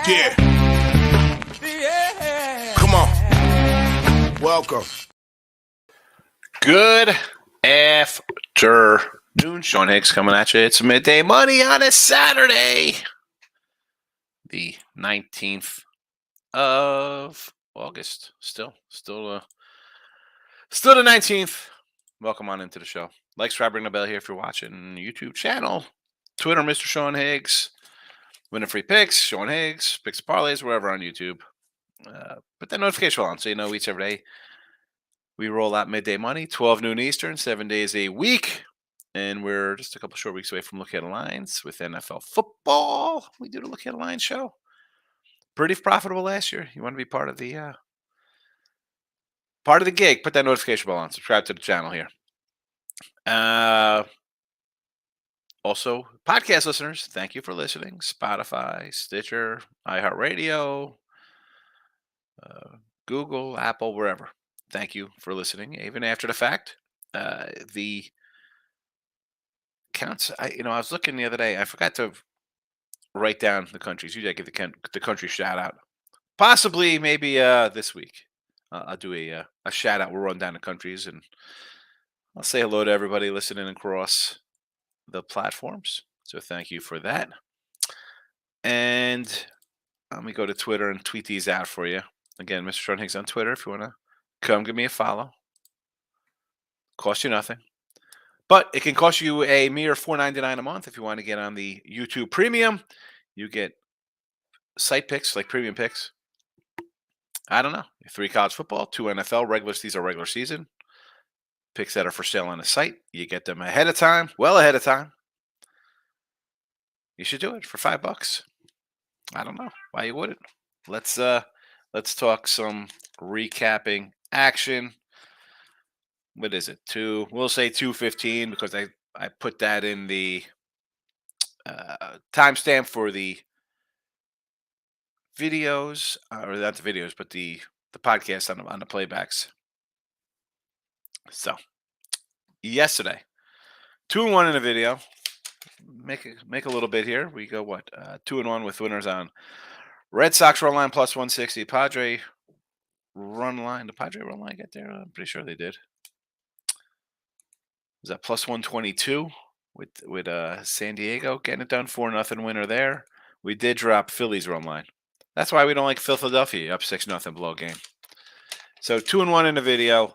Yeah. Come on. Welcome. Good afternoon. Sean Higgs coming at you. It's Midday Money on a Saturday, the 19th of August. Still the 19th. Welcome on into the show. Like, subscribe, ring the bell here if you're watching YouTube channel. Twitter, Mr. Sean Higgs. Winning free picks, Sean Higgs, picks and parlays, wherever on YouTube. Put that notification on so you know each every day we roll out Midday Money, 12 noon Eastern, 7 days a week. And we're just a couple short weeks away from Look Ahead Lines with NFL football. We do the Look Ahead Lines show. Pretty profitable last year. You want to be part of the gig, put that notification bell on. Subscribe to the channel here. Also, podcast listeners, thank you for listening. Spotify, Stitcher, iHeartRadio, Google, Apple, wherever. Thank you for listening, even after the fact. The counts, I was looking the other day. I forgot to write down the countries. Usually I give the country shout out. Possibly, maybe this week. I'll do a shout out. We'll run down the countries and I'll say hello to everybody listening across the platforms. So thank you for that. And let me go to Twitter and tweet these out for you. Again, Mr. Sean Higgs on Twitter. If you want to come give me a follow. Cost you nothing. But it can cost you a mere $4.99 a month if you want to get on the YouTube Premium. You get site picks, like premium picks. I don't know. 3 college football, 2 NFL regulars. These are regular season. Picks that are for sale on the site. You get them ahead of time, well ahead of time. You should do it for $5. I don't know why you wouldn't. Let's talk some recapping action. What is it? We'll say 2:15 because I put that in the timestamp for the videos, or not the videos, but the podcast on the playbacks. So yesterday, 2-1 in a video. Make a little bit here. We go 2-1 with winners on Red Sox run line plus 160. Padre run line. The Padre run line get there? I'm pretty sure they did. Was that plus 122 with San Diego getting it done? 4-0 winner there. We did drop Phillies run line. That's why we don't like Philadelphia up 6-0 blow game. So 2-1 in the video.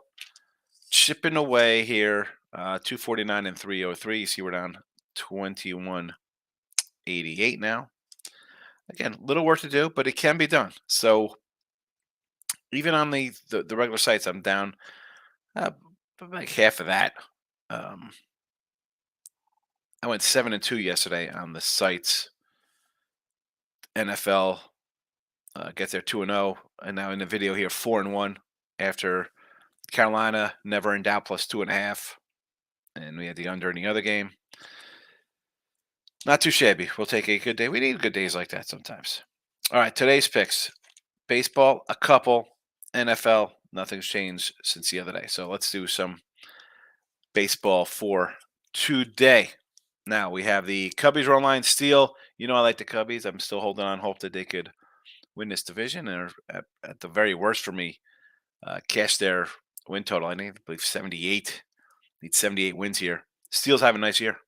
Chipping away here. 249 and 303. You see we're down 2188 now. Again, little work to do, but it can be done. So even on the regular sites, I'm down like half of that. I went 7-2 yesterday on the sites. NFL gets there 2-0, and now in the video here 4-1 after Carolina never in doubt plus 2.5, and we had the under in the other game. Not too shabby. We'll take a good day. We need good days like that sometimes. All right, today's picks: baseball, a couple; NFL, nothing's changed since the other day. So let's do some baseball for today. Now we have the Cubbies run line steal. I like the Cubbies. I'm still holding on hope that they could win this division, and at the very worst for me, cash their win total. I believe 78. Need 78 wins here. Steel's having a nice year.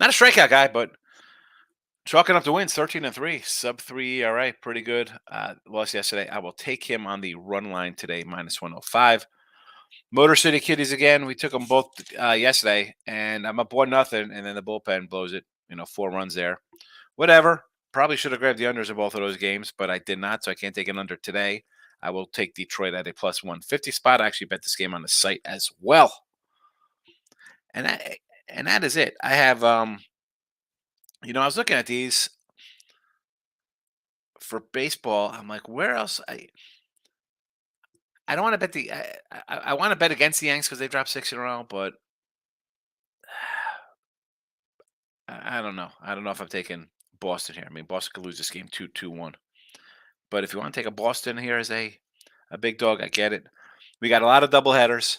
Not a strikeout guy, but chalking up the wins, 13-3, sub-3 ERA, pretty good. Lost yesterday. I will take him on the run line today, minus 105. Motor City Kitties again. We took them both yesterday, and I'm up 1-0, and then the bullpen blows it. 4 runs there. Whatever. Probably should have grabbed the unders in both of those games, but I did not, so I can't take an under today. I will take Detroit at a plus 150 spot. I actually bet this game on the site as well. And that is it. I have, I was looking at these for baseball. I'm like, where else? I don't want to bet I want to bet against the Yanks because they dropped 6 in a row, but I don't know. I don't know if I'm taking Boston here. I mean, Boston could lose this game 2-1. But if you want to take a Boston here as a big dog, I get it. We got a lot of doubleheaders.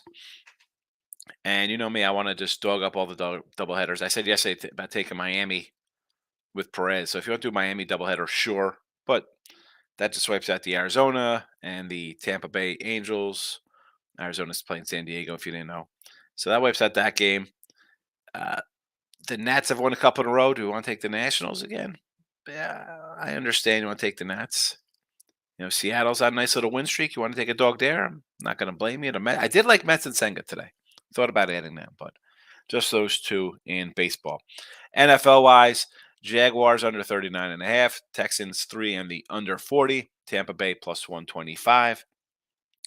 And you know me, I want to just dog up all the doubleheaders. I said yesterday about taking Miami with Perez. So if you want to do Miami doubleheader, sure. But that just wipes out the Arizona and the Tampa Bay Angels. Arizona's playing San Diego, if you didn't know. So that wipes out that game. Uh, the Nats have won a couple in a row. Do we want to take the Nationals again? Yeah, I understand you want to take the Nats. Seattle's on a nice little win streak. You want to take a dog there? I'm not going to blame you. I did like Mets and Senga today. Thought about adding them, but just those two in baseball. NFL wise, Jaguars under 39.5, Texans 3 and the under 40, Tampa Bay plus 125.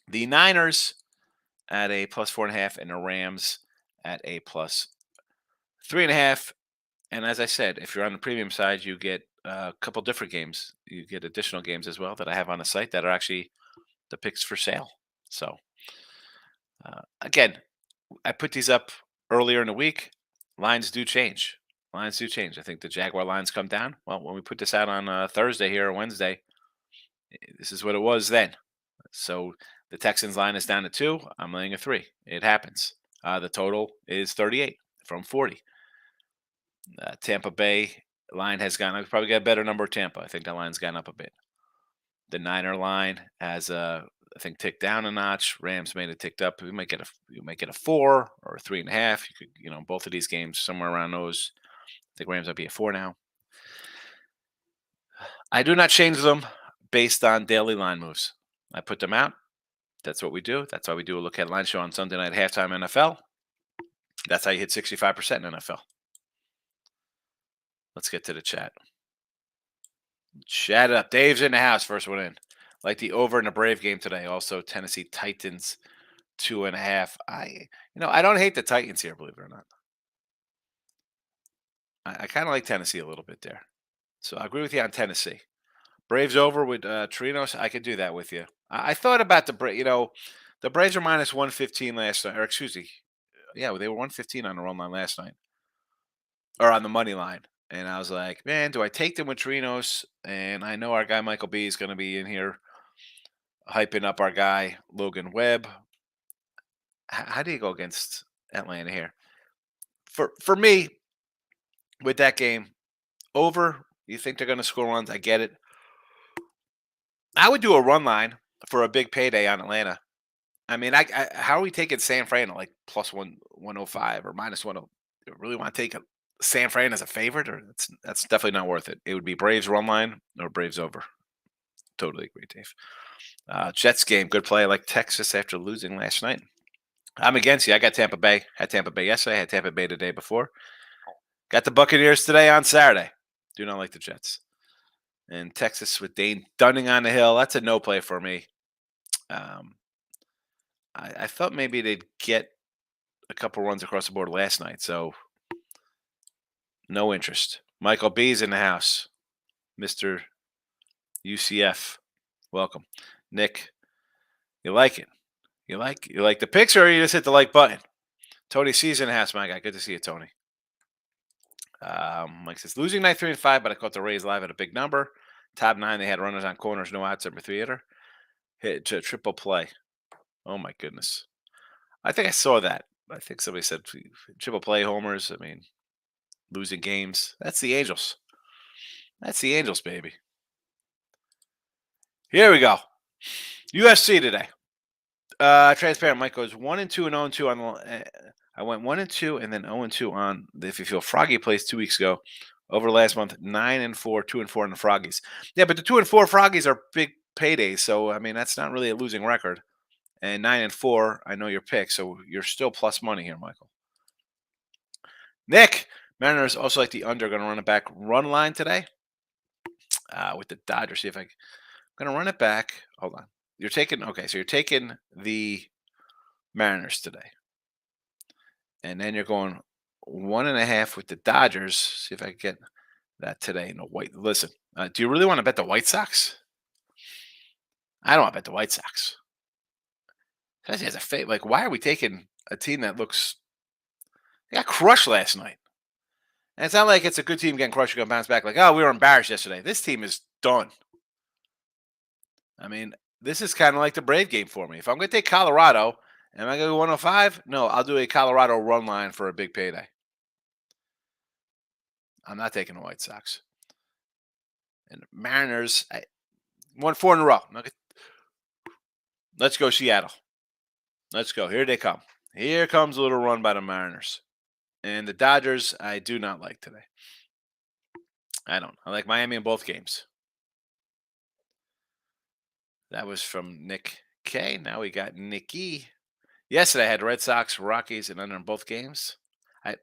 The Niners at a plus 4.5, and the Rams at a plus 3.5. And as I said, if you're on the premium side, you get a couple different games. You get additional games as well that I have on the site that are actually the picks for sale. So, again, I put these up earlier in the week. Lines do change. Lines do change. I think the Jaguar lines come down. Well, when we put this out on Thursday here or Wednesday, this is what it was then. So the Texans line is down to 2. I'm laying a 3. It happens. The total is 38 from 40. Tampa Bay line has gone. I've probably got a better number of Tampa. I think the line's gone up a bit. The Niner line has, I think, ticked down a notch. Rams made it ticked up. You might get a 4 or a 3.5. You could, both of these games somewhere around those. I think Rams might be a 4 now. I do not change them based on daily line moves. I put them out. That's what we do. That's why we do a look at line show on Sunday night halftime NFL. That's how you hit 65% in NFL. Let's get to the chat. Chat it up. Dave's in the house. First one in. Like the over in the Brave game today. Also, Tennessee Titans 2.5. I don't hate the Titans here, believe it or not. I kind of like Tennessee a little bit there. So I agree with you on Tennessee. Braves over with Trinos. I could do that with you. I thought about the Braves. The Braves are minus 115 last night. Or excuse me. Yeah, they were 115 on the run line last night. Or on the money line. And I was like, man, do I take them with Trinos? And I know our guy Michael B is going to be in here hyping up our guy Logan Webb. How do you go against Atlanta here? For me, with that game, over, you think they're going to score runs? I get it. I would do a run line for a big payday on Atlanta. I mean, how are we taking San Fran at like plus 105 or minus 10? You really want to take San Fran as a favorite? Or that's definitely not worth it. It would be Braves run line or Braves over. Totally agree, Dave. Jets game, good play. I like Texas after losing last night. I'm against you. I got Tampa Bay. Had Tampa Bay yesterday. Had Tampa Bay the day before. Got the Buccaneers today on Saturday. Do not like the Jets. And Texas with Dane Dunning on the hill. That's a no play for me. I thought maybe they'd get a couple runs across the board last night. So no interest. Michael B's in the house. Mr. UCF. Welcome. Nick, you like it? You like the picks, or you just hit the like button? Tony C's in the house, my guy. Good to see you, Tony. Mike says losing night 3 and 5, but I caught the Rays live at a big number. Top 9, they had runners on corners, no outs, number 3 hitter. Hit to triple play. Oh my goodness. I think I saw that. I think somebody said triple play homers. I mean, losing games. That's the Angels. That's the Angels, baby. Here we go. UFC today. Transparent. Mike goes 1-2 and 0-2 on the. I went 1-2 and then 0-2 on the If You Feel Froggy plays 2 weeks ago. Over last month, 9-4, 2-4 on the Froggies. Yeah, but the 2-4 Froggies are big paydays, so I mean that's not really a losing record. And 9-4, I know your pick, so you're still plus money here, Michael. Nick, Mariners also like the under. Going to run it back run line today with the Dodgers. See if I'm going to run it back. Hold on. You're taking the Mariners today, and then you're going 1.5 with the Dodgers. See if I can get that today in the white. Listen, do you really want to bet the White Sox? I don't want to bet the White Sox. Especially as a fate, like, why are we taking a team that looks? They got crushed last night, and it's not like it's a good team getting crushed. You're gonna bounce back like, oh, we were embarrassed yesterday. This team is done. I mean, this is kind of like the Brave game for me. If I'm going to take Colorado, am I going to go 105? No, I'll do a Colorado run line for a big payday. I'm not taking the White Sox. And Mariners won 4 in a row. Let's go, Seattle. Let's go. Here they come. Here comes a little run by the Mariners. And the Dodgers, I do not like today. I don't. I like Miami in both games. That was from Nick K. Now we got Nicky. Yesterday I had Red Sox, Rockies, and under in both games. I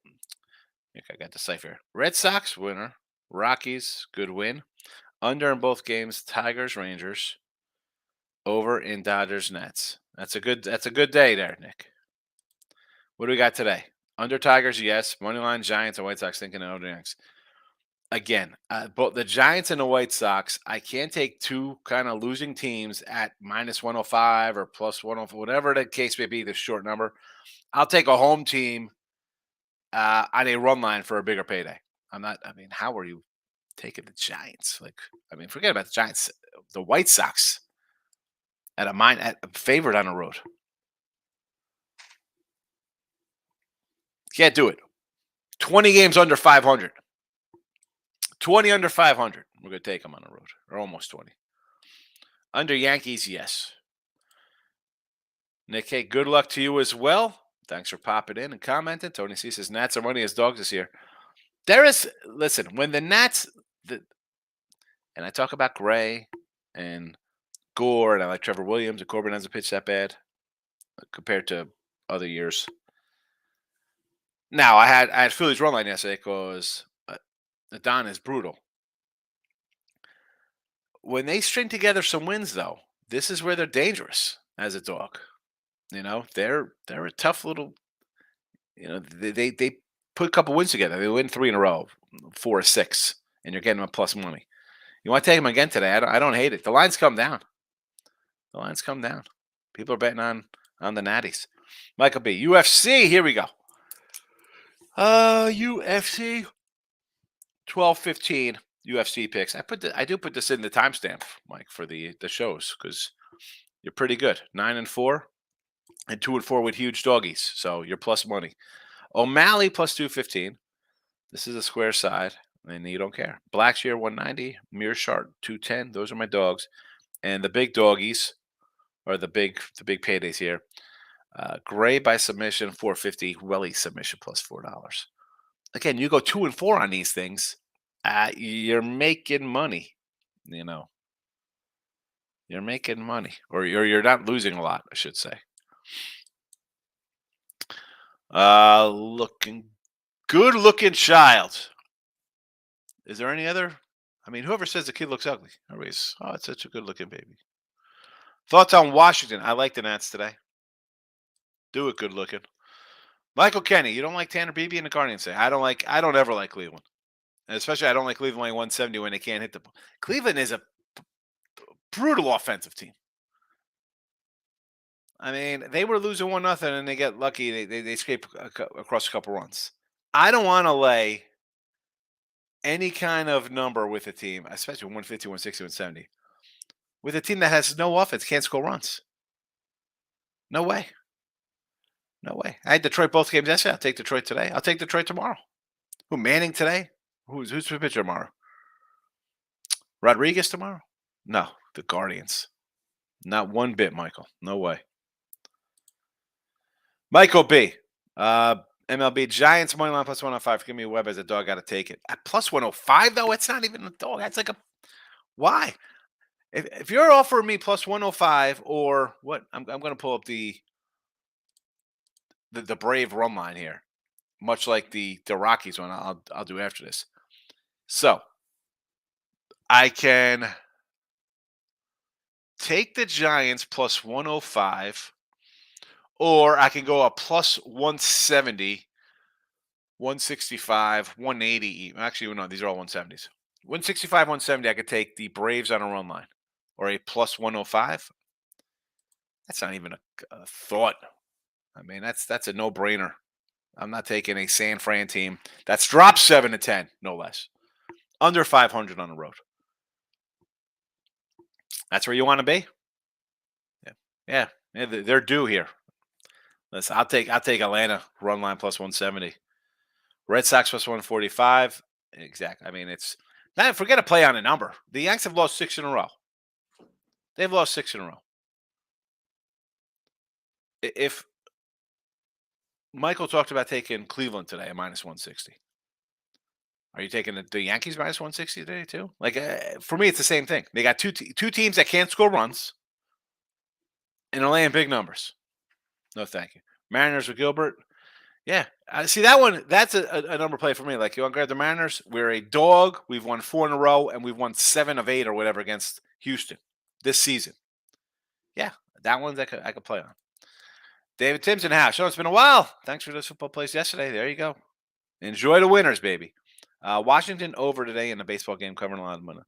think I got the cipher. Red Sox winner, Rockies good win. Under in both games, Tigers, Rangers. Over in Dodgers, Nets. That's a good day there, Nick. What do we got today? Under Tigers, yes. Moneyline Giants and White Sox thinking of next. Again, both the Giants and the White Sox, I can't take two kind of losing teams at minus 105 or plus 104, whatever the case may be, the short number. I'll take a home team on a run line for a bigger payday. How are you taking the Giants? Forget about the Giants. The White Sox at a favorite on the road. Can't do it. 20 games under 500. 20 under 500. We're going to take them on the road, or almost 20. Under Yankees, yes. Nick, hey, good luck to you as well. Thanks for popping in and commenting. Tony C says Nats are running his dogs this year. When the Nats, and I talk about Gray and Gore, and I like Trevor Williams, and Corbin hasn't pitched that bad compared to other years. Now, I had Phillies run line yesterday because Don is brutal. When they string together some wins, though, this is where they're dangerous as a dog. They're a tough little. They put a couple wins together. They win 3 in a row, 4 or 6, and you're getting them plus money. You want to take them again today? I don't hate it. The lines come down. People are betting on the Natties. Michael B. UFC. Here we go. UFC 12:15 UFC picks. I do put this in the timestamp, Mike, for the shows because you're pretty good. 9-4 and 2-4 with huge doggies. So you're plus money. O'Malley plus 215. This is a square side, and you don't care. Blackshear 190, Mearshart 210. Those are my dogs, and the big doggies are the big paydays here. Gray by submission 450. Welly submission plus $4. Again, you go 2-4 on these things. You're making money. You're making money, or you're not losing a lot, I should say. Good looking child. Is there any other? Whoever says the kid looks ugly, always. Oh, it's such a good looking baby. Thoughts on Washington? I like the Nats today. Do it good looking. Michael Kenny, you don't like Tanner Beebe and the Guardians today. I don't ever like Cleveland. And especially I don't like Cleveland laying 170 when they can't hit the ball. Cleveland is a brutal offensive team. They were losing 1-0 and they get lucky. They scrape across a couple runs. I don't want to lay any kind of number with a team, especially 150, 160, 170, with a team that has no offense, can't score runs. No way. I had Detroit both games yesterday. I'll take Detroit today. I'll take Detroit tomorrow. Who, Manning today? Who's the pitcher tomorrow? Rodriguez tomorrow? No, the Guardians. Not one bit, Michael. No way. Michael B. MLB Giants money line plus 105. Give me a Webb as a dog. Got to take it. At plus 105, though, it's not even a dog. That's like why? If you're offering me plus 105 or what, I'm going to pull up the Brave run line here, much like the Rockies one. I'll do after this. So I can take the Giants plus 105, or I can go a plus 170, 165, 180. Actually, no, these are all 170s. 165, 170. I could take the Braves on a run line, or a plus 105. That's not even a thought. That's a no-brainer. I'm not taking a San Fran team that's dropped 7-10, no less. Under 500 on the road. That's where you want to be? Yeah, they're due here. Listen, I'll take Atlanta run line plus 170. Red Sox plus 145. Exactly. It's Now, forget a play on a number. The Yanks have lost 6 in a row. They've lost 6 in a row. If Michael talked about taking Cleveland today at -160, are you taking the Yankees -160 today too? Like for me, it's the same thing. They got two teams that can't score runs and are laying big numbers. No, thank you. Mariners with Gilbert. Yeah, see that one. That's a number play for me. Like you want to grab the Mariners? We're a dog. We've won 4 in a row, and we've won 7 of 8 or whatever against Houston this season. Yeah, that one's I could play on. David Tim's in the house. It's been a while. Thanks for those football plays yesterday. There you go. Enjoy the winners, baby. Washington over today in the baseball game, covering a lot of money.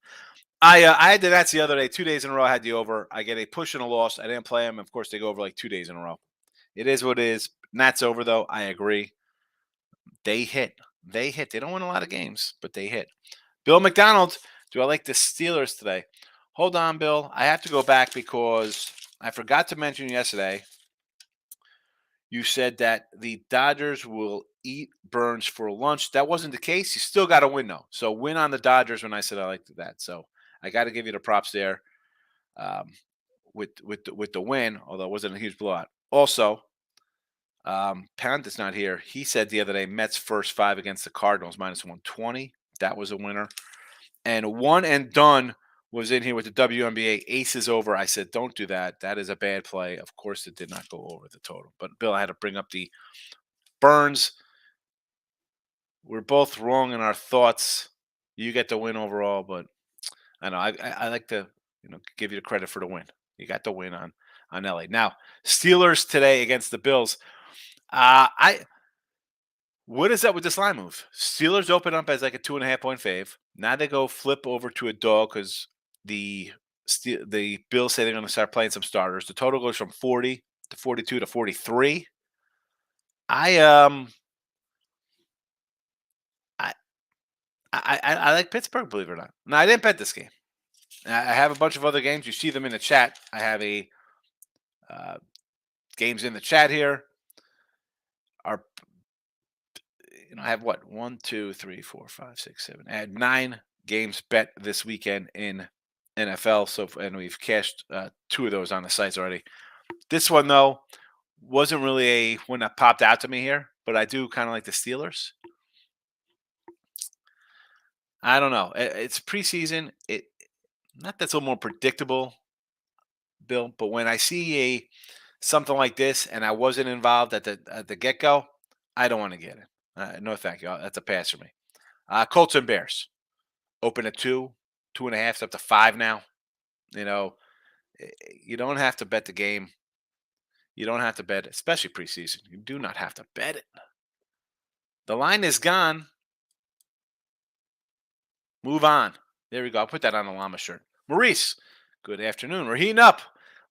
I had the Nats the other day, 2 days in a row. I had the over. I get a push and a loss. I didn't play them. Of course, they go over like 2 days in a row. It is what it is. Nats over though. I agree. They hit. They hit. They don't win a lot of games, but they hit. Bill McDonald. Do I like the Steelers today? Hold on, Bill. I have to go back because I forgot to mention yesterday. You said that the Dodgers will eat Burns for lunch. That wasn't the case. You still got to win, though. So win on the Dodgers when I said I liked that. So I got to give you the props there with the win, although it wasn't a huge blowout. Also, Pound is not here. He said the other day Mets first 5 against the Cardinals -120. That was a winner. And one and done was in here with the WNBA aces over. I said, don't do that. That is a bad play. Of course, it did not go over the total. But, Bill, I had to bring up the Burns. We're both wrong in our thoughts. You get the win overall, but I know I like to give you the credit for the win. You got the win on LA. Now, Steelers today against the Bills. What is up with this line move? Steelers open up as like a 2.5-point fave. Now they go flip over to a dog because the Bills say they're going to start playing some starters. The total goes from 40 to 42 to 43. I like Pittsburgh, believe it or not. No, I didn't bet this game. I have a bunch of other games. You see them in the chat. I have games in the chat here. I have what? 1, 2, 3, 4, 5, 6, 7. I had 9 games bet this weekend in NFL. And we've cashed 2 of those on the sites already. This one though wasn't really a one that popped out to me here, but I do kind of like the Steelers. I don't know. It's preseason. Not that's a little more predictable, Bill, but when I see something like this and I wasn't involved at the get go, I don't want to get it. No, thank you. That's a pass for me. Colts and Bears open at 2, 2.5, up to 5 now. You don't have to bet the game. You don't have to bet, especially preseason. You do not have to bet it. The line is gone. Move on. There we go. I'll put that on the llama shirt. Maurice, good afternoon. We're heating up.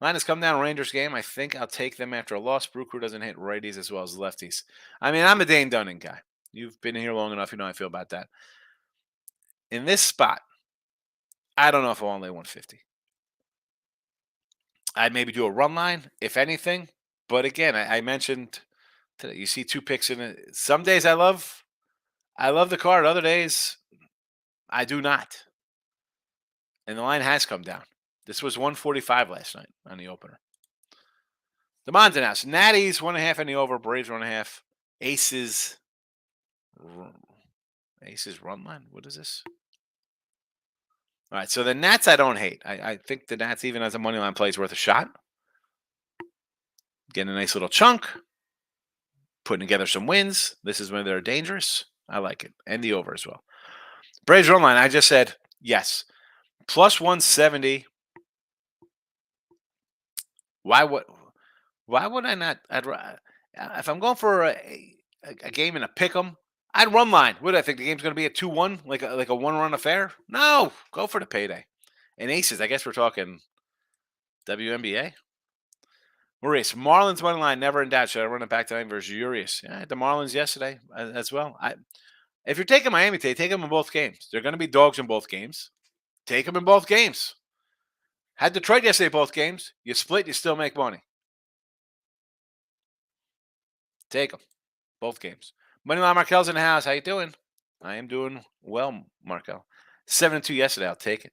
Line has come down. Rangers game. I think I'll take them after a loss. Brew Crew doesn't hit righties as well as lefties. I mean, I'm a Dane Dunning guy. You've been here long enough. You know how I feel about that. In this spot, I don't know if I want to lay 150. I'd maybe do a run line, if anything. But again, I mentioned today, you see 2 picks in it. Some days I love the card. Other days, I do not. And the line has come down. This was 145 last night on the opener. The Monson House. Natties 1.5 in the over. Braves 1.5. Aces run line. What is this? All right. So the Nats I don't hate. I think the Nats, even as a money line play, is worth a shot. Getting a nice little chunk. Putting together some wins. This is when they're dangerous. I like it. And the over as well. Braves run line. I just said yes. Plus 170. Why would I not? If I'm going for a game in a pick 'em, I'd run line. What do I think the game's going to be a 2-1, like a 1-run affair? No, go for the payday. And aces, I guess we're talking WNBA. Maurice, Marlins money line, never in doubt. Should I run it back tonight versus Urias? Yeah, the Marlins yesterday as well. If you're taking Miami today, take them in both games. They're going to be dogs in both games. Take them in both games. Had Detroit yesterday both games. You split, you still make money. Take them. Both games. Moneyline Markel's in the house. How you doing? I am doing well, Markel. 7-2 yesterday. I'll take it.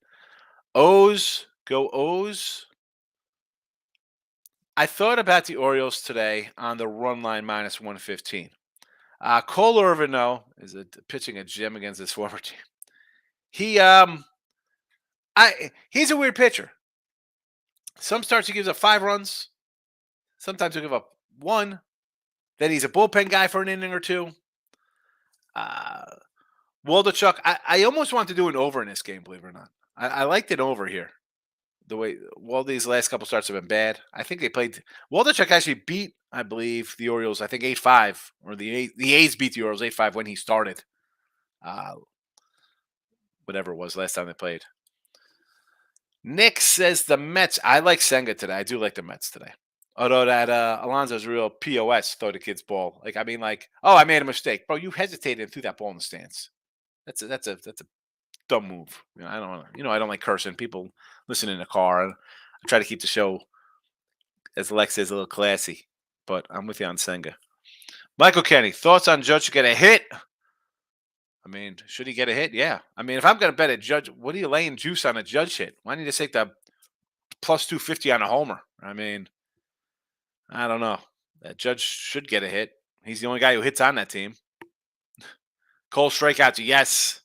O's, go O's. I thought about the Orioles today on the run line minus 115. Cole Irvin, though, is pitching a gem against his former team. He's a weird pitcher. Some starts he gives up 5 runs. Sometimes he'll give up 1. Then he's a bullpen guy for an inning or 2. Waldichuk, I almost want to do an over in this game, believe it or not. I liked it over here. The way Waldy's last couple starts have been bad. I think they played. Waldichuk actually beat, I believe, the Orioles. I think 8-5, or the A's beat the Orioles 8-5 when he started. Whatever it was last time they played. Nick says the Mets. I like Senga today. I do like the Mets today. Although that Alonso's real POS, throw the kid's ball. I made a mistake, bro. You hesitated and threw that ball in the stands. That's a dumb move. I don't like cursing. People listen in the car. I try to keep the show, as Lex says, a little classy. But I'm with you on Senga. Michael Kenny, thoughts on Judge to get a hit? Should he get a hit? Yeah. If I'm going to bet a Judge, what are you laying juice on a Judge hit? Why don't you just take the plus 250 on a homer? I don't know. That Judge should get a hit. He's the only guy who hits on that team. Cole strikeouts, yes.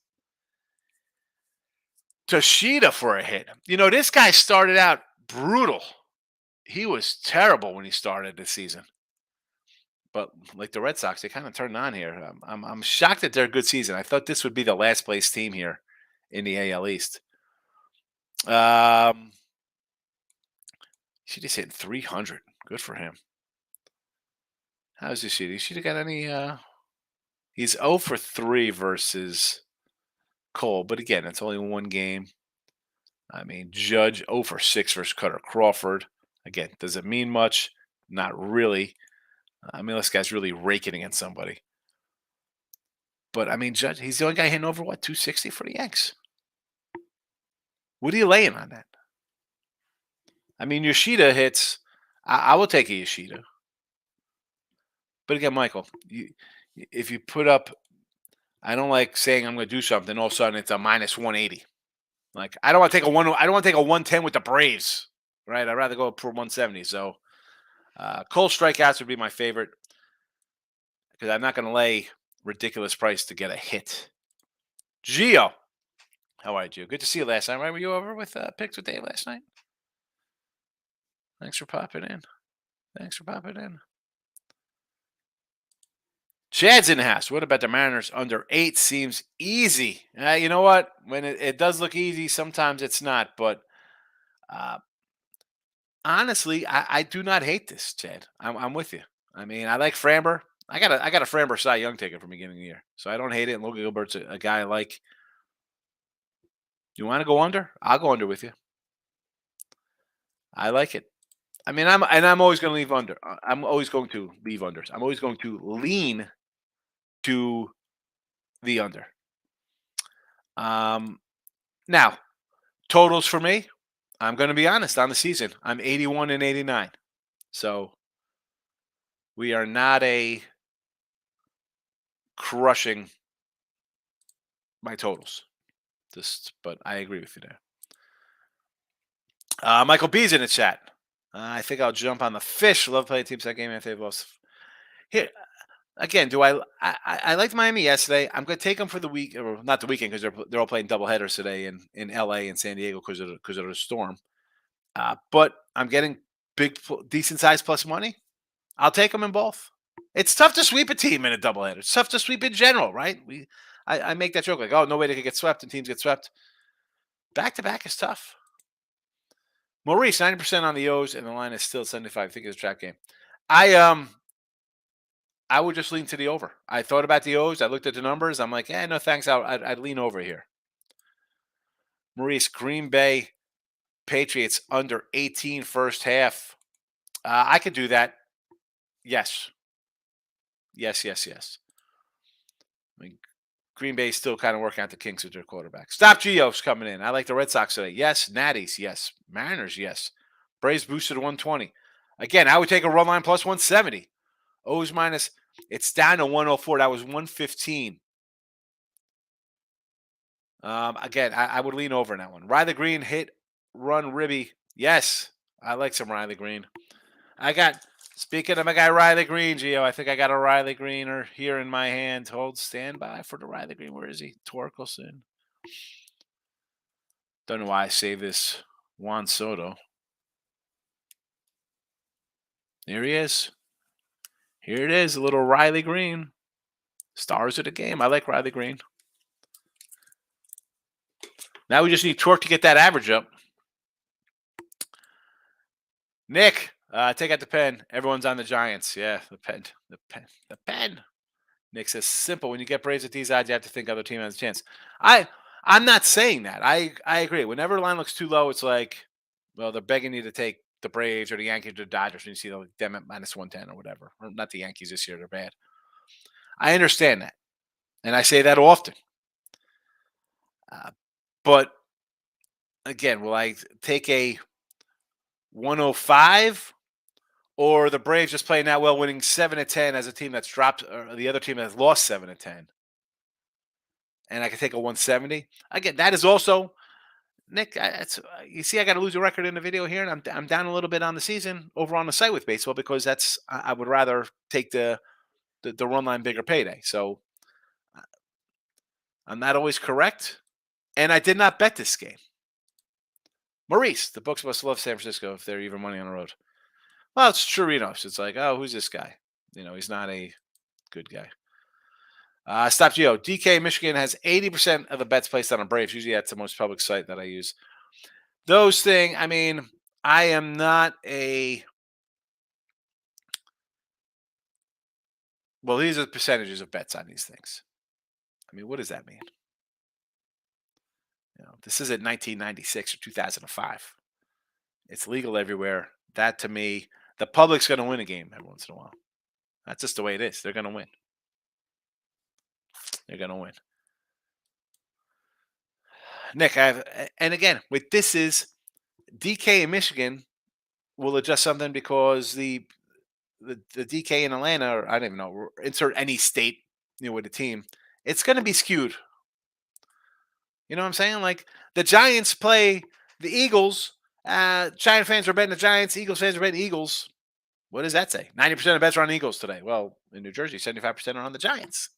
Toshida for a hit. This guy started out brutal. He was terrible when he started this season. But like the Red Sox, they kind of turned on here. I'm shocked that they're a good season. I thought this would be the last place team here in the AL East. She just hit 300. Good for him. How's Yoshida? Yoshida got any? He's 0 for 3 versus Cole, but again, it's only one game. Judge 0 for 6 versus Cutter Crawford. Again, does it mean much? Not really. This guy's really raking against somebody. But Judge, he's the only guy hitting over 260 for the Yanks. What are you laying on that? Yoshida hits. I will take a Yoshida. But again, Michael, if you put up, I don't like saying I'm going to do something. All of a sudden, it's a minus 180. I don't want to take a 110 with the Braves, right? I'd rather go for 170. So, Cole strikeouts would be my favorite because I'm not going to lay ridiculous price to get a hit. Gio, how are you, Gio? Good to see you last night. Right? Were you over with picks with Dave last night? Thanks for popping in. Chad's in the house. What about the Mariners under 8? Seems easy. You know what? When it does look easy, sometimes it's not. But honestly, I do not hate this, Chad. I'm with you. I like Framber. I got a Framber Cy Young ticket from the beginning of the year, so I don't hate it. And Logan Gilbert's a guy I like. You want to go under? I'll go under with you. I like it. I'm always going to leave under. I'm always going to leave unders. I'm always going to lean to the under. Now, totals for me, I'm going to be honest, on the season, I'm 81 and 89. So we are not crushing my totals. But I agree with you there. Michael B's in the chat. I think I'll jump on the Fish. Love playing teams that game after they've lost. Here, again, I liked Miami yesterday. I'm going to take them for the week, or not the weekend, because they're all playing doubleheaders today in LA and San Diego because of the storm. But I'm getting decent size plus money. I'll take them in both. It's tough to sweep a team in a doubleheader. It's tough to sweep in general, right? I make that joke like, oh, no way they could get swept and teams get swept. Back to back is tough. Maurice, 90% on the O's, and the line is still 75. I think it's a trap game. I would just lean to the over. I thought about the O's. I looked at the numbers. I'm like, no thanks. I'd lean over here. Maurice, Green Bay Patriots under 18 first half. I could do that. Yes. Green Bay's still kind of working out the kinks with their quarterback. Stop Geo's coming in. I like the Red Sox today. Yes. Natties, yes. Mariners, yes. Braves boosted to 120. Again, I would take a run line plus 170. O's minus. It's down to 104. That was 115. Again, I would lean over in that one. Riley Green hit, run, Ribby. Yes, I like some Riley Green. I got, speaking of my guy Riley Green, Gio, I think I got a Riley Greener here in my hand. Hold standby for the Riley Green. Where is he? Torkelson. Don't know why I say this. Juan Soto. Here he is. Here it is, a little Riley Green. Stars of the game. I like Riley Green. Now we just need torque to get that average up. Nick, take out the pen. Everyone's on the Giants. Yeah, the pen. The pen. The pen. Nick says, simple. When you get Braves at these odds, you have to think other team has a chance. I'm not saying that. I agree. Whenever the line looks too low, it's like, well, they're begging you to take the Braves or the Yankees or the Dodgers, and you see them at minus 110 or whatever. Or not the Yankees this year. They're bad. I understand that. And I say that often. But again, will I take a 105 or the Braves just playing that well, winning 7-10 as a team that's dropped, or the other team has lost 7-10, and I can take a 170? Again, that is also Nick. You see, I got to lose a record in the video here, and I'm down a little bit on the season over on the site with baseball because I would rather take the run line bigger payday. So I'm not always correct, and I did not bet this game. Maurice, the books must love San Francisco if they're even money on the road. Well, it's Chirinos. It's like, oh, who's this guy? He's not a good guy. Stop Geo. DK Michigan has 80% of the bets placed on a Braves. Usually that's the most public site that I use. Those things, I mean, I am not a. Well, these are the percentages of bets on these things. I mean, what does that mean? This isn't 1996 or 2005. It's legal everywhere. That to me, the public's going to win a game every once in a while. That's just the way it is. They're going to win. They're going to win. Nick, and again, with this is DK in Michigan will adjust something because the DK in Atlanta, or I don't even know, insert any state, with the team, it's going to be skewed. You know what I'm saying? Like the Giants play the Eagles. Giant fans are betting the Giants. Eagles fans are betting the Eagles. What does that say? 90% of bets are on the Eagles today. Well, in New Jersey, 75% are on the Giants.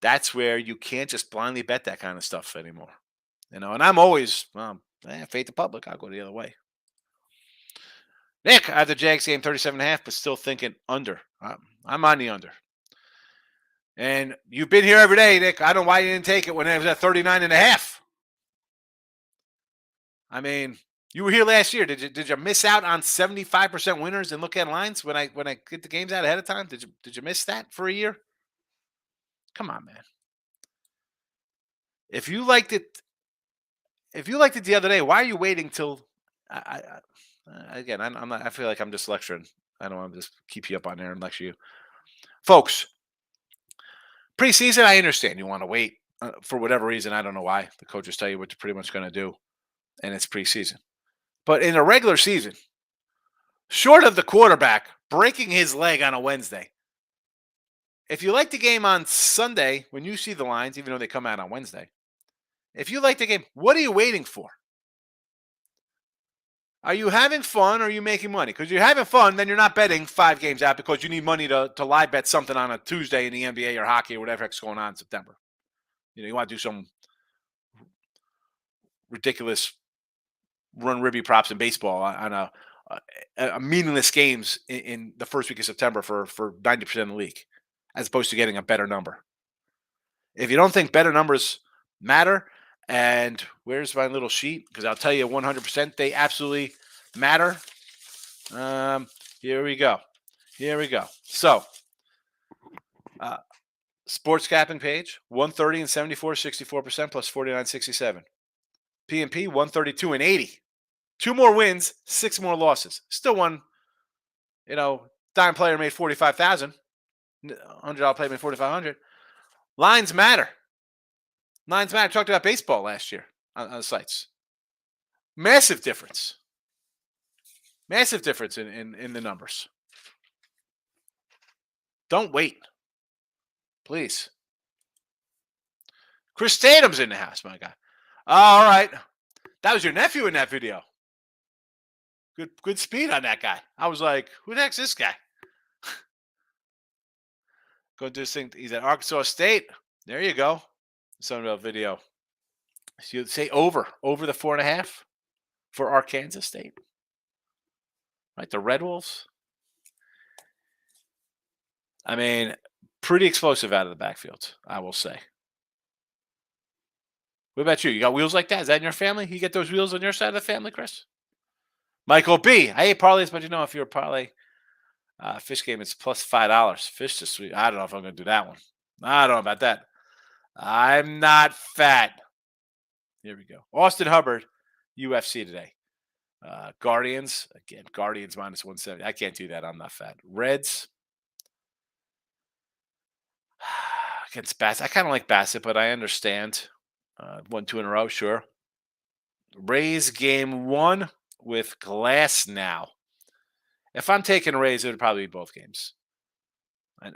That's where you can't just blindly bet that kind of stuff anymore. And I'm always, faith the public. I'll go the other way. Nick, I have the Jags game 37.5, but still thinking under. I'm on the under. And you've been here every day, Nick. I don't know why you didn't take it when it was at 39.5. I mean, you were here last year. Did you miss out on 75% winners and look at lines when I get the games out ahead of time? Did you miss that for a year? Come on, man. If you liked it the other day, why are you waiting till? Again, I'm not. I feel like I'm just lecturing. I don't want to just keep you up on there and lecture you, folks. Preseason, I understand you want to wait for whatever reason. I don't know why. The coaches tell you what they're pretty much going to do, and it's preseason. But in a regular season, short of the quarterback breaking his leg on a Wednesday, if you like the game on Sunday when you see the lines, even though they come out on Wednesday, if you like the game, what are you waiting for? Are you having fun or are you making money? Because you're having fun, then you're not betting 5 games out because you need money to live bet something on a Tuesday in the NBA or hockey or whatever heck's going on in September. You want to do some ridiculous run ribby props in baseball on a meaningless games in the first week of September for 90% of the league, as opposed to getting a better number. If you don't think better numbers matter, and where's my little sheet? Because I'll tell you 100% they absolutely matter. Here we go. So, sports capping page, 130 and 74, 64% plus 49, 67. PMP, 132 and 80. 2 more wins, 6 more losses. Still won, dime player made 45,000. $100 player made 4,500. Lines matter. I talked about baseball last year on the sites. Massive difference. In the numbers. Don't wait. Please. Chris Tatum's in the house, my guy. All right. That was your nephew in that video. Good speed on that guy. I was like, who the heck's this guy? Go do this thing. He's at Arkansas State. There you go. Some video. So you'd say over the 4.5 for Arkansas State. Right, the Red Wolves. I mean, pretty explosive out of the backfield, I will say. What about you? You got wheels like that? Is that in your family? You get those wheels on your side of the family, Chris? Michael B. I hate parlays, but if you're a parlay fish game, it's plus $5. Fish is sweet. I don't know if I'm going to do that one. I don't know about that. I'm not fat. Here we go. Austin Hubbard, UFC today. Guardians, again, Guardians minus 170. I can't do that. I'm not fat. Reds against Bassett. I kind of like Bassett, but I understand. 1-2 in a row, sure. Rays game 1 with Glass now. If I'm taking Rays, it would probably be both games. They're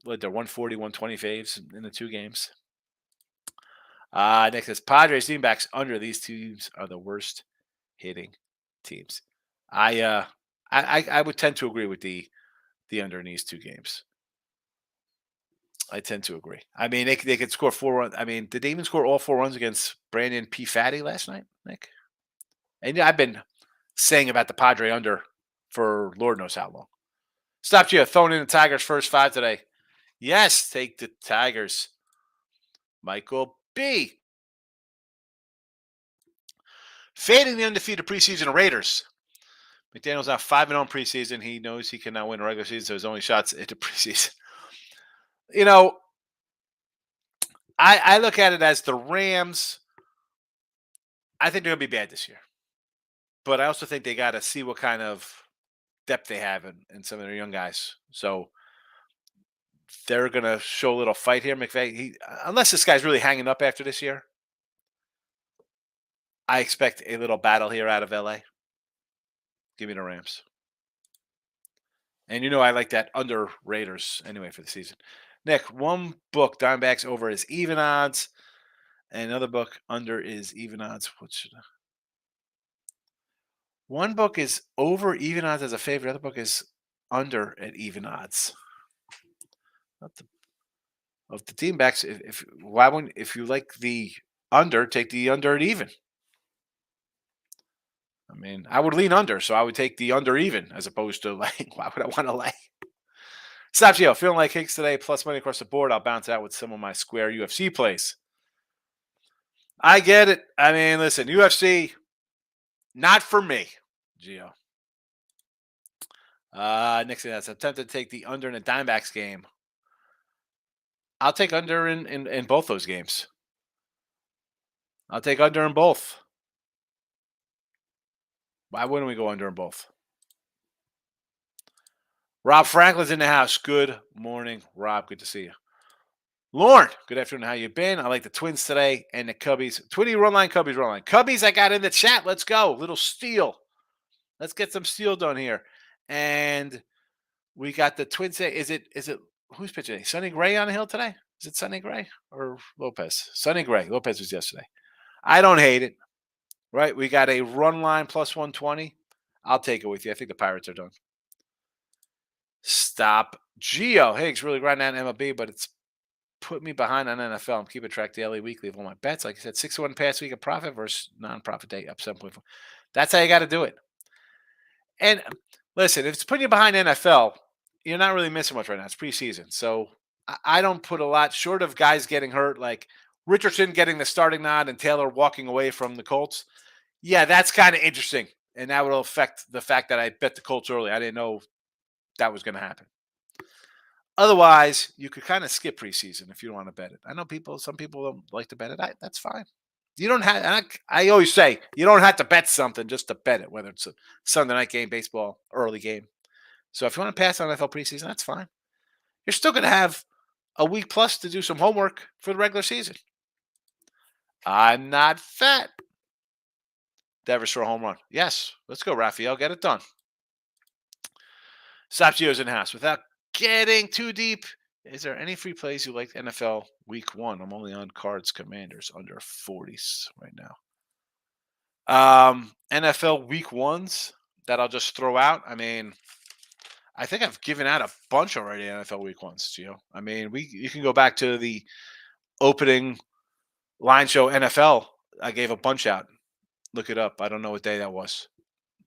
140, 120 faves in the 2 games. Next is Padres D-backs under. These teams are the worst hitting teams. I would tend to agree with the under in these 2 games. I tend to agree. I mean, they could score 4 runs. I mean, did they even score all 4 runs against Brandon P. Fatty last night, Nick? And I've been saying about the Padre under for Lord knows how long. Stop you throwing in the Tigers first 5 today. Yes, take the Tigers. Michael B. Fading the undefeated preseason Raiders. McDaniel's now 5-0 in preseason. He knows he cannot win a regular season, so his only shots into preseason. I look at it as the Rams. I think they're going to be bad this year. But I also think they got to see what kind of depth they have in some of their young guys. So they're going to show a little fight here. McVay, unless this guy's really hanging up after this year, I expect a little battle here out of LA. Give me the Rams. And I like that under Raiders anyway for the season. Nick, one book, Diamondbacks over is even odds. And another book under is even odds. One book is over even odds as a favorite. Other book is under at even odds. Of the team backs, if you like the under, take the under at even. I mean, I would lean under, so I would take the under even as opposed to like, why would I want to lay? Stop Gio, feeling like Higgs today, plus money across the board. I'll bounce out with some of my square UFC plays. I get it. I mean, listen, UFC, not for me, Gio. Next thing that's attempted to take the under in a Diamondbacks game. I'll take under in both those games. I'll take under in both. Why wouldn't we go under in both? Rob Franklin's in the house. Good morning, Rob. Good to see you. Lauren, good afternoon. How you been? I like the Twins today and the Cubbies. Twitty run line, Cubbies run line. Cubbies, I got in the chat. Let's go. Little steal. Let's get some steal done here. And we got the Twins. Is it who's pitching? Sonny Gray on the hill today? Is it Sonny Gray or Lopez? Sonny Gray. Lopez was yesterday. I don't hate it. Right? We got a run line plus 120. I'll take it with you. I think the Pirates are done. Stop. Geo Higgs really grinding out MLB, but it's put me behind on NFL. I'm keeping track daily, weekly of all my bets. Like I said, 6-1 past week of profit versus non-profit day up 7.4. That's how you got to do it. And listen, if it's putting you behind NFL, you're not really missing much right now. It's preseason. So I don't put a lot short of guys getting hurt, like Richardson getting the starting nod and Taylor walking away from the Colts. Yeah, that's kind of interesting. And that will affect the fact that I bet the Colts early. I didn't know that was going to happen. Otherwise, you could kind of skip preseason if you don't want to bet it. I know some people don't like to bet it. That's fine. You don't have. I always say you don't have to bet something just to bet it, whether it's a Sunday night game, baseball, early game. So if you want to pass on NFL preseason, that's fine. You're still going to have a week plus to do some homework for the regular season. I'm not fat. Devers for a home run. Yes, let's go, Raphael. Get it done. Stop Gio's in the house. Without getting too deep Is there any free plays you like NFL Week 1? I'm only on Cards Commanders under 40s right now. NFL Week 1s that I'll just throw out. I mean, I think I've given out a bunch already. NFL Week 1s, Gio. I mean, you can go back to the opening line show NFL. I gave a bunch out. Look it up. I don't know what day that was,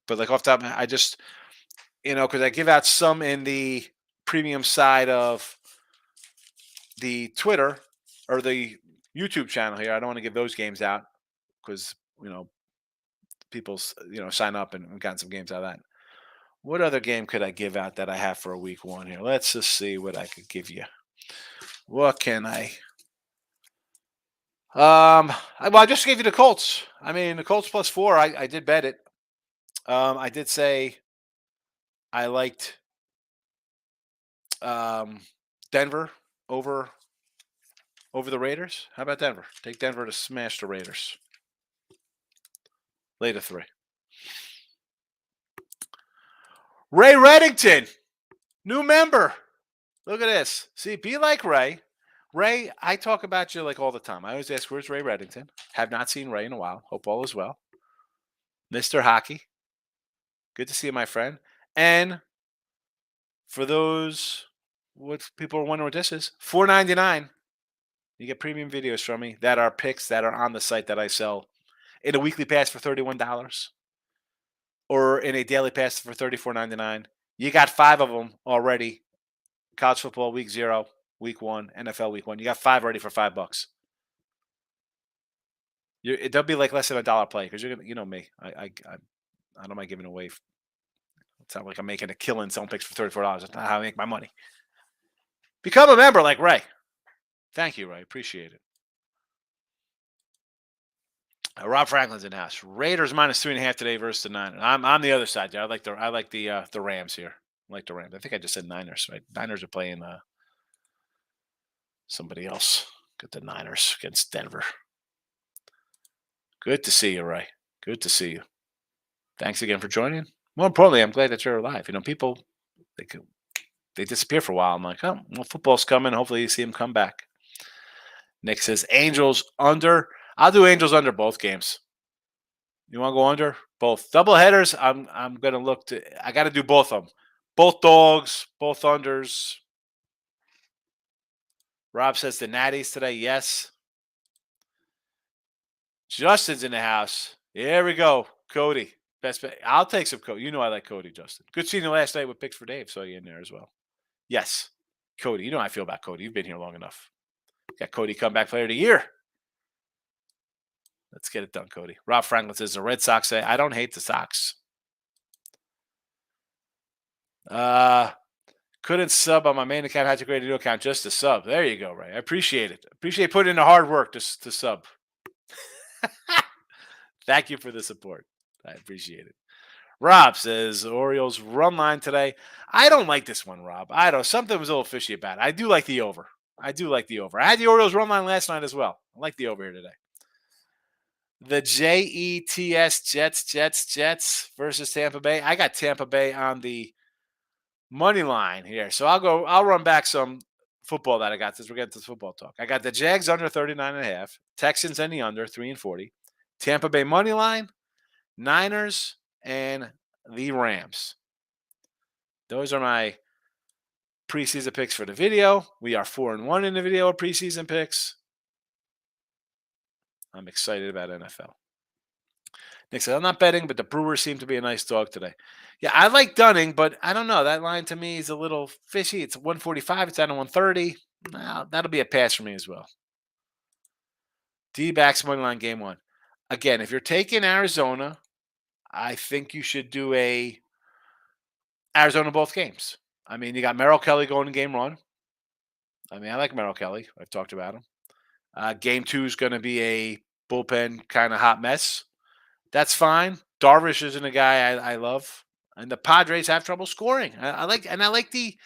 but like off the top, I just because I give out some in the premium side of the Twitter or the YouTube channel here. I don't want to give those games out because people sign up and gotten some games out of that. What other game could I give out that I have for a week 1 here? Let's just see what I could give you. What can I? I just gave you the Colts. I mean, the Colts +4. I did bet it. I did say I liked Denver over the Raiders. How about Denver? Take Denver to smash the Raiders. Later 3. Ray Reddington, new member. Look at this. See, be like Ray. Ray, I talk about you like all the time. I always ask, where's Ray Reddington? Have not seen Ray in a while. Hope all is well. Mr. Hockey. Good to see you, my friend. And for those what people are wondering what this is, $4.99. You get premium videos from me that are picks that are on the site that I sell in a weekly pass for $31 or in a daily pass for $34.99. You got 5 of them already. College football week 0, week 1, NFL week 1. You got 5 ready for $5. They'll be like less than $1 play because you're gonna, me. I don't mind giving away. It's not like I'm making a killing selling picks for $34. That's not how I make my money. Become a member like Ray. Thank you, Ray. Appreciate it. Rob Franklin's in house. Raiders -3.5 today versus the Niners. I'm the other side there. I like the Rams here. I like the Rams. I think I just said Niners. Right? Niners are playing somebody else. Get the Niners against Denver. Good to see you, Ray. Good to see you. Thanks again for joining. More importantly, I'm glad that you're alive. People they disappear for a while. I'm like, oh, well, football's coming. Hopefully, you see them come back. Nick says Angels under. I'll do Angels under both games. You want to go under both double headers? I'm gonna look to. I got to do both of them. Both dogs, both unders. Rob says the Natties today. Yes. Justin's in the house. Here we go. Cody. Best bet. I'll take some Cody. You know I like Cody, Justin. Good seeing you last night with picks for Dave. Saw you in there as well. Yes. Cody. You know how I feel about Cody. You've been here long enough. Got Cody comeback player of the year. Let's get it done, Cody. Rob Franklin says the Red Sox say, I don't hate the Sox. Couldn't sub on my main account. Had to create a new account just to sub. There you go, Ray. I appreciate it. Appreciate putting in the hard work to sub. Thank you for the support. I appreciate it. Rob says Orioles run line today. I don't like this one, Rob. I don't. Something was a little fishy about it. I do like the over. I had the Orioles run line last night as well. I like the over here today. The Jets versus Tampa Bay. I got Tampa Bay on the money line here. So I'll run back some football that I got since we're getting to the football talk. I got the Jags under 39.5, Texans any under 3-40, Tampa Bay money line, Niners, and the Rams. Those are my preseason picks for the video. We are 4-1 in the video of preseason picks. I'm excited about NFL. Nick said, I'm not betting, but the Brewers seem to be a nice dog today. Yeah, I like Dunning, but I don't know. That line to me is a little fishy. It's 145. It's down to 130. Well, that'll be a pass for me as well. D-backs money line game 1. Again, if you're taking Arizona, I think you should do a Arizona both games. I mean, you got Merrill Kelly going in game 1. I mean, I like Merrill Kelly. I've talked about him. Game 2 is going to be a bullpen kind of hot mess. That's fine. Darvish isn't a guy I love, and the Padres have trouble scoring. I like the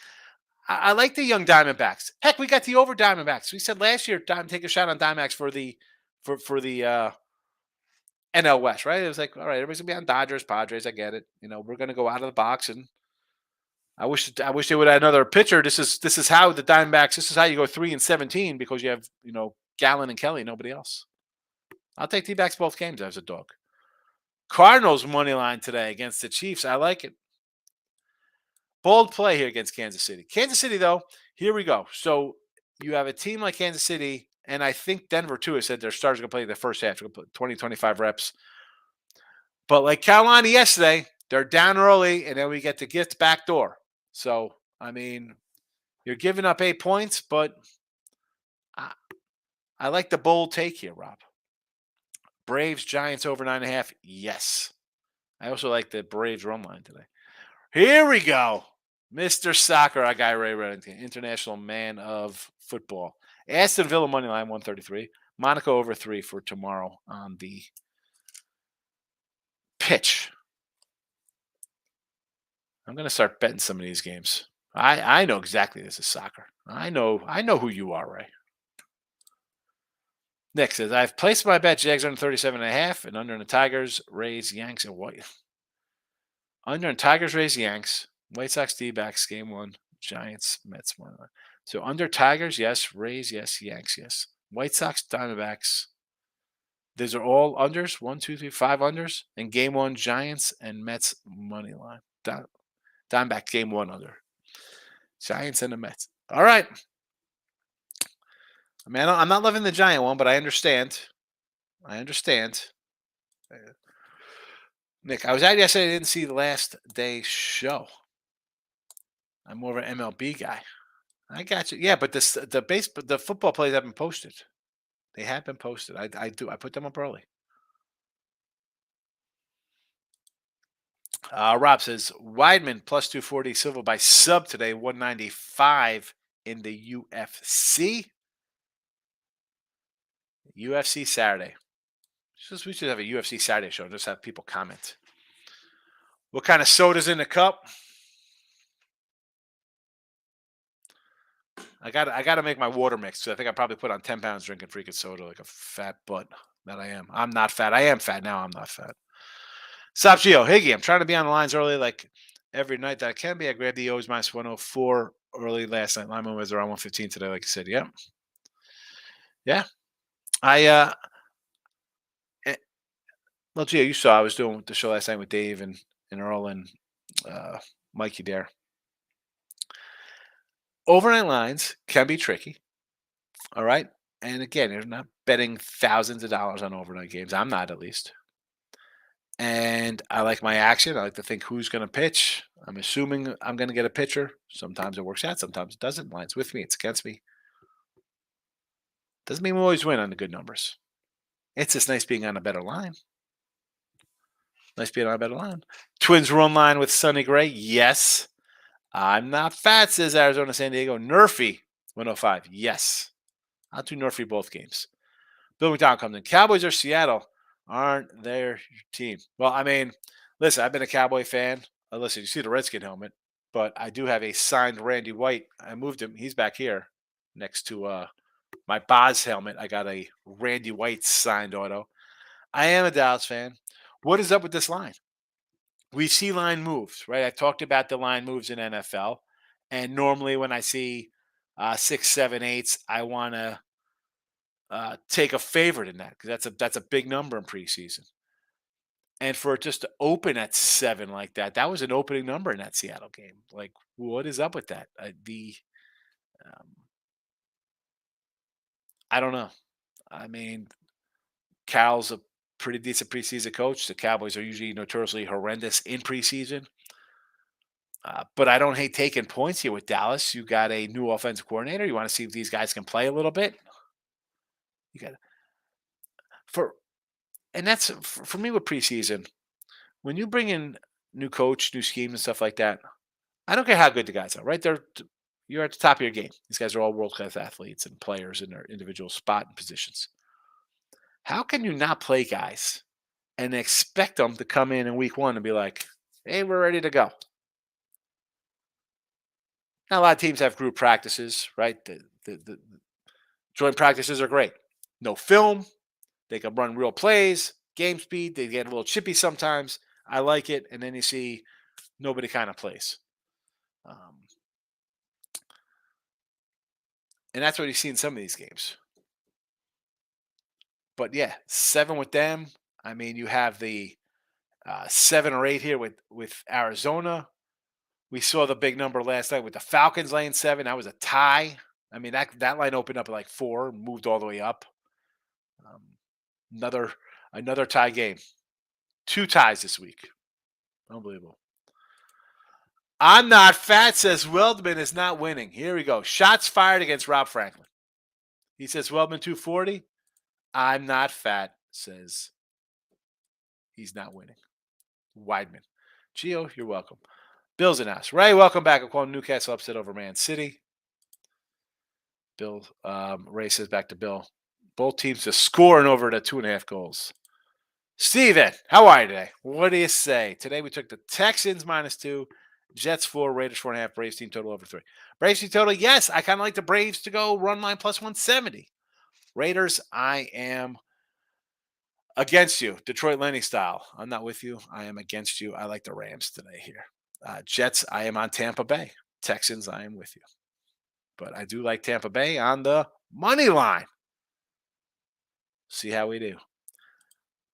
young Diamondbacks. Heck, we got the over Diamondbacks. We said last year, take a shot on Diamondbacks for the NL West, right? It was like, all right, everybody's gonna be on Dodgers, Padres. I get it. We're gonna go out of the box, and I wish they would add another pitcher. This is how the Diamondbacks. This is how you go 3-17 because you have Gallen and Kelly, nobody else. I'll take D-backs both games as a dog. Cardinals money line today against the Chiefs. I like it. Bold play here against Kansas City. Kansas City, though, here we go. So you have a team like Kansas City, and I think Denver, too, has said their stars are going to play the first half. They're going to put 20, 25 reps. But like Carolina yesterday, they're down early, and then we get the gift back door. So, I mean, you're giving up 8 points, but I like the bold take here, Rob. Braves, Giants over 9.5. Yes. I also like the Braves run line today. Here we go. Mr. Soccer, our guy Ray Reddington, international man of football. Aston Villa money line 133. Monaco over 3 for tomorrow on the pitch. I'm going to start betting some of these games. I know exactly this is soccer. I know who you are, Ray. Nick says, I've placed my bet Jags under 37.5 and under in the Tigers, Rays, Yanks, and White. Under in Tigers, Rays, Yanks, White Sox, D-backs, game 1, Giants, Mets, 1. So under Tigers, yes. Rays, yes. Yanks, yes. White Sox, Diamondbacks. These are all unders. 1, 2, 3, 5 unders. And game 1, Giants and Mets money line. Diamondback, game 1 under. Giants and the Mets. All right. I mean, I'm not loving the Giant one, but I understand. Nick, I was out yesterday. I didn't see the last day's show. I'm more of an MLB guy. I got you. Yeah, but the football plays have been posted. They have been posted. I do. I put them up early. Rob says Weidman plus 240, Silva by sub today, 195 in the UFC. UFC Saturday. We should have a UFC Saturday show. Just have people comment. What kind of soda's in the cup? I got to make my water mix. So I think I probably put on 10 pounds drinking freaking soda like a fat butt that I am. I'm not fat. I am fat now. I'm not fat. Stop Gio. Higgy, I'm trying to be on the lines early like every night that I can be. I grabbed the O's minus 104 early last night. Line was around 115 today, like I said. Yeah. Yeah. Well, Gio, you saw I was doing the show last night with Dave and Earl and Mikey there. Overnight lines can be tricky. All right. And again, you're not betting thousands of dollars on overnight games. I'm not, at least. And I like my action. I like to think who's going to pitch. I'm assuming I'm going to get a pitcher. Sometimes it works out. Sometimes it doesn't. Line's with me. It's against me. Doesn't mean we always win on the good numbers. It's just nice being on a better line. Nice being on a better line. Twins run line with Sonny Gray. Yes. I'm not fat, says Arizona San Diego. Nerfy 105. Yes. I'll do Nerfy both games. Bill McDonald comes in. Cowboys or Seattle aren't their team. Well, I mean, listen, I've been a Cowboy fan. Listen, you see the Redskin helmet, but I do have a signed Randy White. I moved him. He's back here next to my Boz helmet. I got a Randy White signed auto. I am a Dallas fan. What is up with this line? We see line moves, right? I talked about the line moves in NFL. And normally when I see 6, 7, 8s, I want to take a favorite in that because that's a big number in preseason. And for it just to open at 7 like that, that was an opening number in that Seattle game. Like, what is up with that? I don't know. I mean, Cal's a pretty decent preseason coach. The Cowboys are usually notoriously horrendous in preseason. But I don't hate taking points here with Dallas. You got a new offensive coordinator. You want to see if these guys can play a little bit. You got and that's for me with preseason. When you bring in new coach, new schemes, and stuff like that, I don't care how good the guys are. Right there, you're at the top of your game. These guys are all world class athletes and players in their individual spot and positions. How can you not play guys and expect them to come in week 1 and be like, "Hey, we're ready to go"? Now, a lot of teams have group practices, right? The joint practices are great. No film. They can run real plays, game speed. They get a little chippy sometimes. I like it. And then you see nobody kind of plays. Um, and that's what you see in some of these games. But yeah, 7 with them. I mean, you have the 7 or 8 here with Arizona. We saw the big number last night with the Falcons laying 7. That was a tie. I mean, that line opened up at like 4, moved all the way up. Um, another another tie game. 2 ties this week. Unbelievable. I'm not fat, says Wildman is not winning. Here we go. Shots fired against Rob Franklin. He says Wildman 240. I'm not fat, says he's not winning. Weidman. Gio, you're welcome. Bill's in house. Ray, welcome back. I'm calling Newcastle upset over Man City. Bill, Ray says back to Bill. Both teams to score and over to 2.5 goals. Steven, how are you today? What do you say? Today we took the Texans -2, Jets 4, Raiders 4.5, Braves team total over 3. Braves team total, yes. I kind of like the Braves to go run line plus 170. Raiders, I am against you. Detroit Lenny style. I'm not with you. I am against you. I like the Rams today here. Jets, I am on Tampa Bay. Texans, I am with you. But I do like Tampa Bay on the money line. See how we do.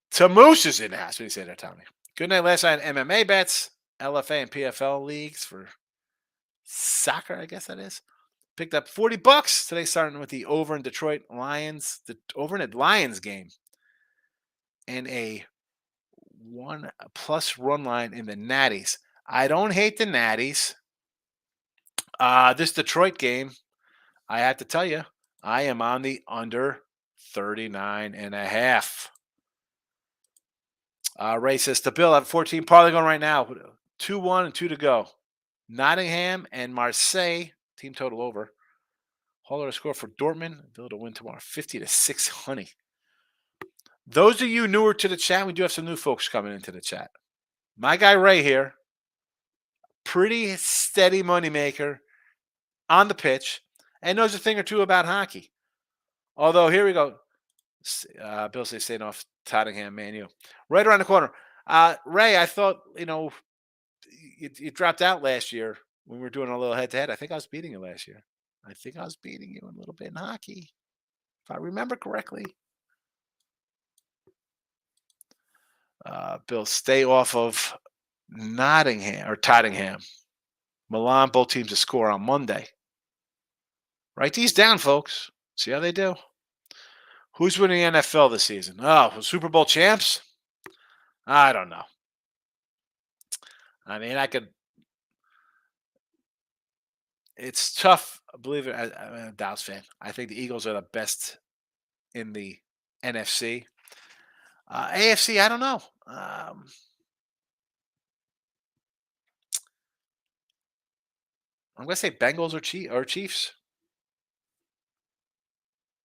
Tamoose is in the house. What do you say there, Tommy? Good night last night. MMA bets, LFA and PFL leagues for soccer, I guess that is. Picked up $40 today, starting with the over in Detroit Lions, the over in the Lions game, and a 1+ run line in the Natties. I don't hate the Natties. This Detroit game, I have to tell you, I am on the under 39.5. Ray says to Bill at 14, parlay going right now. 2-1 and 2 to go. Nottingham and Marseille, team total over. Holler to score for Dortmund. Bill to win tomorrow, 50-6 honey. Those of you newer to the chat, we do have some new folks coming into the chat. My guy Ray here, pretty steady moneymaker on the pitch, and knows a thing or two about hockey. Although, here we go. Bill says staying off Tottenham, Man U. Right around the corner. Ray, I thought, you dropped out last year when we were doing a little head-to-head. I think I was beating you last year. I think I was beating you a little bit in hockey, if I remember correctly. Bill, stay off of Tottenham. Milan, both teams to score on Monday. Write these down, folks. See how they do. Who's winning the NFL this season? Oh, Super Bowl champs? I don't know. I mean, it's tough. Believe it, I'm a Dallas fan. I think the Eagles are the best in the NFC. AFC, I don't know. I'm going to say Bengals or Chiefs.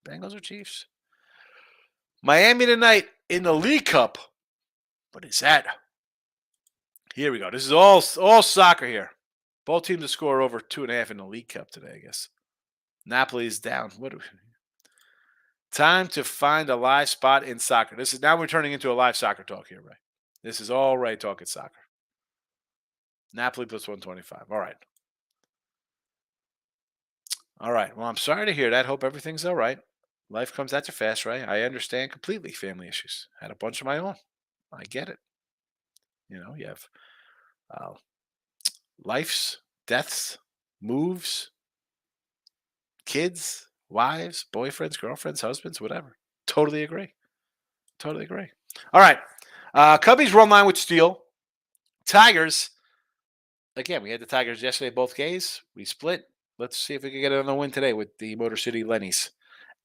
Bengals or Chiefs. Miami tonight in the League Cup. What is that? Here we go. This is all soccer here. Both teams to score over 2.5 in the League Cup today, I guess. Napoli's down. Time to find a live spot in soccer. Now we're turning into a live soccer talk here, Ray. This is all Ray talking soccer. Napoli plus 125. All right. All right. Well, I'm sorry to hear that. Hope everything's all right. Life comes at you fast, Ray. I understand completely family issues. Had a bunch of my own. I get it. You have lives, deaths, moves, kids, wives, boyfriends, girlfriends, husbands, whatever. Totally agree. Totally agree. All right. Cubbies run line with Steele. Tigers. Again, we had the Tigers yesterday, both games. We split. Let's see if we can get another win today with the Motor City Lennies.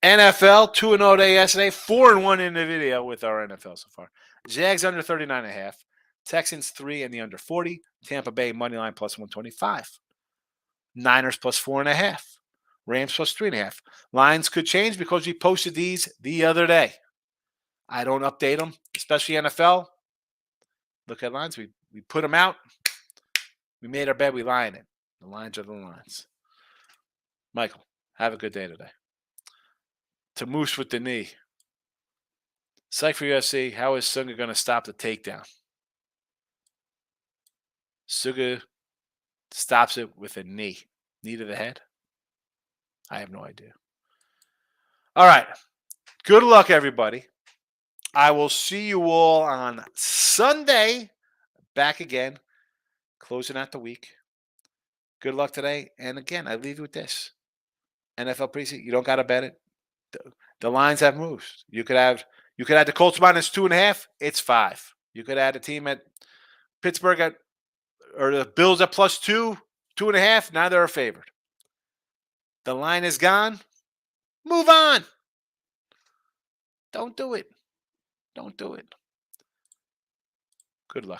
NFL 2-0 day yesterday, 4-1 in the video with our NFL so far. Jags under 39.5. Texans 3 and the under 40. Tampa Bay money line plus 125. Niners plus 4.5. Rams plus 3.5. Lines could change because we posted these the other day. I don't update them, especially NFL. Look at lines. We put them out. We made our bed. We lie in it. The lines are the lines. Michael, have a good day today. To Moose with the knee. Psych for UFC. How is Suga going to stop the takedown? Suga Stops it with a knee. Knee to the head? I have no idea. All right. Good luck, everybody. I will see you all on Sunday. Back again. Closing out the week. Good luck today. And again, I leave you with this. NFL preseason, you don't got to bet it. The lines have moved. You could add the Colts minus 2.5. It's 5. You could add a team at Pittsburgh or the Bills at plus 2.5. Now they're a favorite. The line is gone. Move on. Don't do it. Don't do it. Good luck.